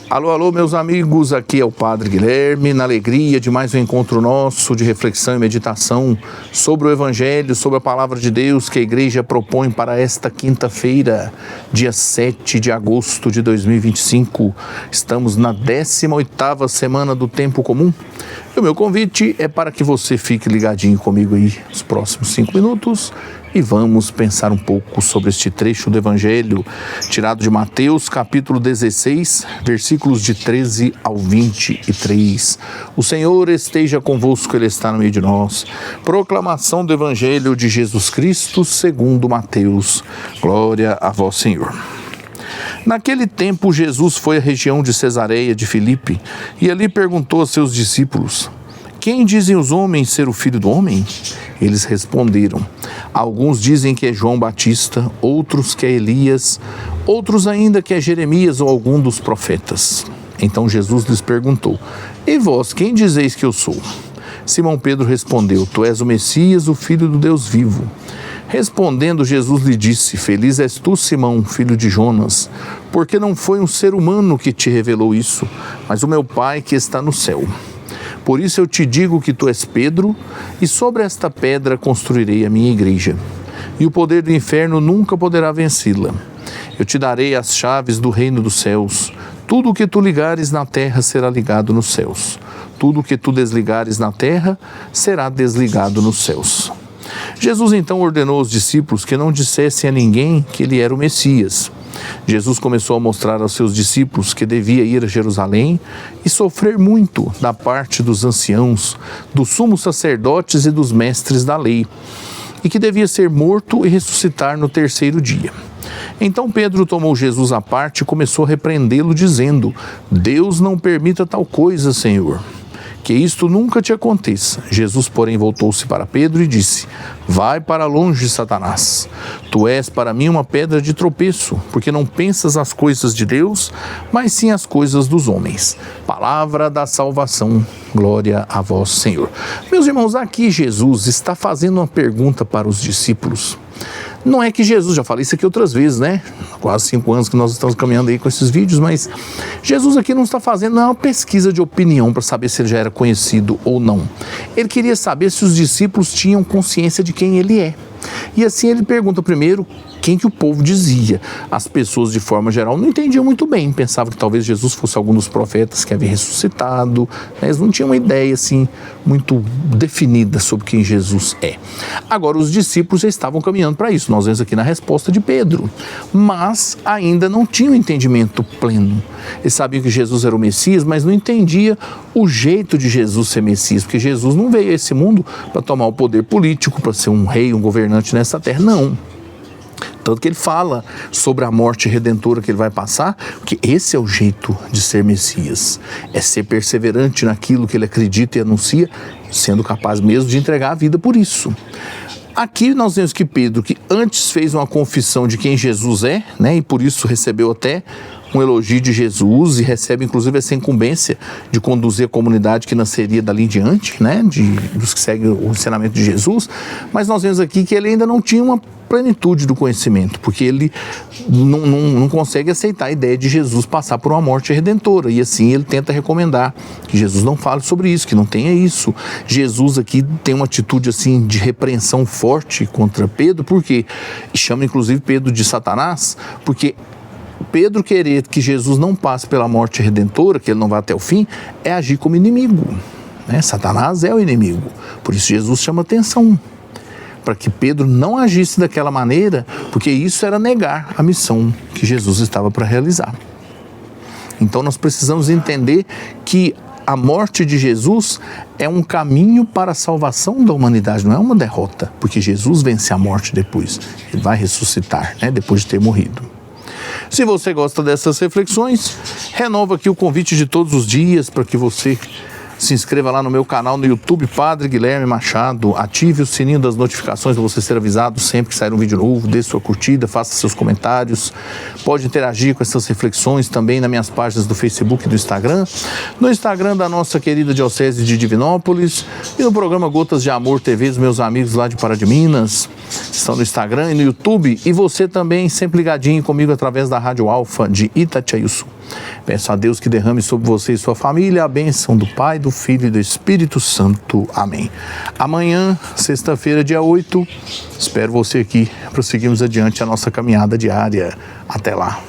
Alô, alô, meus amigos, aqui é o Padre Guilherme, na alegria de mais um encontro nosso de reflexão e meditação sobre o Evangelho, sobre a Palavra de Deus que a Igreja propõe para esta quinta-feira, dia 7 de agosto de 2025. Estamos na 18ª semana do Tempo Comum. E o meu convite é para que você fique ligadinho comigo aí nos próximos 5 minutos e vamos pensar um pouco sobre este trecho do Evangelho tirado de Mateus, capítulo 16, versículos de 13 ao 23. O Senhor esteja convosco, Ele está no meio de nós. Proclamação do Evangelho de Jesus Cristo segundo Mateus. Glória a vós, Senhor. Naquele tempo, Jesus foi à região de Cesareia de Filipe e ali perguntou a seus discípulos: quem dizem os homens ser o Filho do Homem? Eles responderam: alguns dizem que é João Batista, outros que é Elias, outros ainda que é Jeremias ou algum dos profetas. Então Jesus lhes perguntou: e vós, quem dizeis que eu sou? Simão Pedro respondeu: tu és o Messias, o Filho do Deus vivo. Respondendo, Jesus lhe disse: feliz és tu, Simão, filho de Jonas, porque não foi um ser humano que te revelou isso, mas o meu Pai que está no céu. Por isso eu te digo que tu és Pedro, e sobre esta pedra construirei a minha igreja, e o poder do inferno nunca poderá vencê-la. Eu te darei as chaves do reino dos céus. Tudo o que tu ligares na terra será ligado nos céus. Tudo o que tu desligares na terra será desligado nos céus. Jesus então ordenou aos discípulos que não dissessem a ninguém que ele era o Messias. Jesus começou a mostrar aos seus discípulos que devia ir a Jerusalém e sofrer muito da parte dos anciãos, dos sumos sacerdotes e dos mestres da lei, e que devia ser morto e ressuscitar no terceiro dia. Então Pedro tomou Jesus à parte e começou a repreendê-lo, dizendo: Deus não permita tal coisa, Senhor, que isto nunca te aconteça. Jesus, porém, voltou-se para Pedro e disse: vai para longe, Satanás. Tu és para mim uma pedra de tropeço, porque não pensas as coisas de Deus, mas sim as coisas dos homens. Palavra da salvação. Glória a vós, Senhor. Meus irmãos, aqui Jesus está fazendo uma pergunta para os discípulos. Não é que Jesus, já falei isso aqui outras vezes, né? Quase 5 anos que nós estamos caminhando aí com esses vídeos, mas Jesus aqui não está fazendo uma pesquisa de opinião para saber se ele já era conhecido ou não. Ele queria saber se os discípulos tinham consciência de quem ele é. E assim ele pergunta primeiro quem que o povo dizia. As pessoas, de forma geral, não entendiam muito bem. Pensavam que talvez Jesus fosse algum dos profetas que havia ressuscitado. Eles não tinham uma ideia assim muito definida sobre quem Jesus é. Agora, os discípulos já estavam caminhando para isso. Nós vemos aqui na resposta de Pedro. Mas ainda não tinham entendimento pleno. Eles sabiam que Jesus era o Messias, mas não entendia o jeito de Jesus ser Messias. Porque Jesus não veio a esse mundo para tomar o poder político, para ser um rei, um governante nessa terra. Não. Tanto que ele fala sobre a morte redentora que ele vai passar, porque esse é o jeito de ser Messias. É ser perseverante naquilo que ele acredita e anuncia, sendo capaz mesmo de entregar a vida por isso. Aqui nós vemos que Pedro, que antes fez uma confissão de quem Jesus é, né, e por isso recebeu até um elogio de Jesus e recebe inclusive essa incumbência de conduzir a comunidade que nasceria dali em diante, né, dos que seguem o ensinamento de Jesus, mas nós vemos aqui que ele ainda não tinha uma plenitude do conhecimento, porque ele não consegue aceitar a ideia de Jesus passar por uma morte redentora, e assim ele tenta recomendar que Jesus não fale sobre isso, que não tenha isso. Jesus aqui tem uma atitude assim de repreensão forte contra Pedro, porque chama inclusive Pedro de Satanás, porque Pedro querer que Jesus não passe pela morte redentora, que ele não vá até o fim, é agir como inimigo, né? Satanás é o inimigo. Por isso Jesus chama atenção para que Pedro não agisse daquela maneira, porque isso era negar a missão que Jesus estava para realizar. Então nós precisamos entender que a morte de Jesus é um caminho para a salvação da humanidade, não é uma derrota, porque Jesus vence a morte depois, ele vai ressuscitar, né, depois de ter morrido. Se você gosta dessas reflexões, renova aqui o convite de todos os dias para que você Se inscreva lá no meu canal no YouTube, Padre Guilherme Machado. Ative o sininho das notificações para você ser avisado sempre que sair um vídeo novo. Dê sua curtida, faça seus comentários. Pode interagir com essas reflexões também nas minhas páginas do Facebook e do Instagram. No Instagram da nossa querida Diocese de Divinópolis e no programa Gotas de Amor TV, os meus amigos lá de Pará de Minas estão no Instagram e no YouTube. E você também sempre ligadinho comigo através da Rádio Alfa de Itatiaiuçu. Peço a Deus que derrame sobre você e sua família a bênção do Pai, do Filho e do Espírito Santo. Amém. Amanhã, sexta-feira, dia 8, espero você aqui. Prosseguimos adiante a nossa caminhada diária. Até lá.